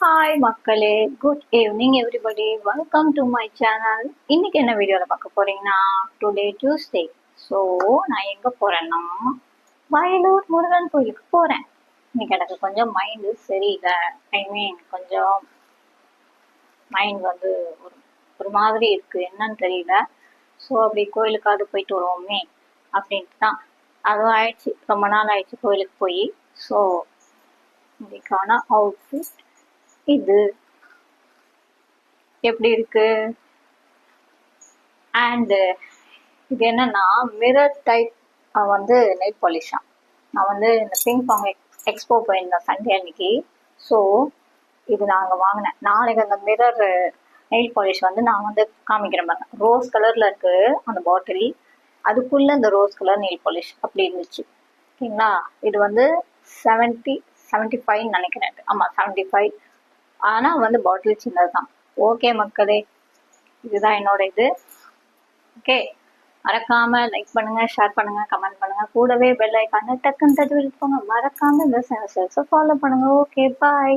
Hi மக்களே, good evening everybody, welcome to my channel. இன்னைக்கு என்ன வீடியோவில் பார்க்க போறீங்கன்னா, டுடே டியூஸ்டே. ஸோ நான் எங்கே போகிறேன்னா, வயலூர் முருகன் கோயிலுக்கு போகிறேன். இன்னைக்கு எனக்கு கொஞ்சம் மைண்டு சரியில்லை. கொஞ்சம் மைண்ட் வந்து ஒரு ஒரு மாதிரி இருக்குது, என்னன்னு தெரியல. ஸோ அப்படி கோயிலுக்காவது போயிட்டு வருவோமே அப்படின்ட்டு தான். அதுவும் ஆயிடுச்சு, ரொம்ப நாள் ஆயிடுச்சு கோயிலுக்கு போய். ஸோ இன்னைக்கான அவுட்ஃபிட் இது எப்படி இருக்கு. அண்ட் இது என்னன்னா, மிரர் டைப் வந்து நெயில் பாலிஷா. நான் வந்து இந்த பிங்க் பாங் எக்ஸ்போ போயிருந்தேன் சண்டே அன்னைக்கு. ஸோ இது நாங்கள் வாங்கினேன். நாளைக்கு அந்த மிரர் நெயில் பாலிஷ் வந்து நான் வந்து காமிக்கிறேன் பாருங்க. ரோஸ் கலர்ல இருக்கு அந்த பாட்டில், அதுக்குள்ள இந்த ரோஸ் கலர் நெயில் பாலிஷ் அப்படி இருந்துச்சு. ஓகேங்களா, இது வந்து 75 நினைக்கிறேன். ஆமாம் 75. ஆனால் வந்து பாட்டில் சின்னது தான். ஓகே மக்களே, இதுதான் என்னோட இது. ஓகே, மறக்காம லைக் பண்ணுங்க, ஷேர் பண்ணுங்க, கமெண்ட் பண்ணுங்க. கூடவே பெல் ஐக்கான டக்குன்னு தட்டி விட்டுப்போங்க. மறக்காம இந்த சேனல்ஸை ஃபாலோ பண்ணுங்க. ஓகே, பாய்.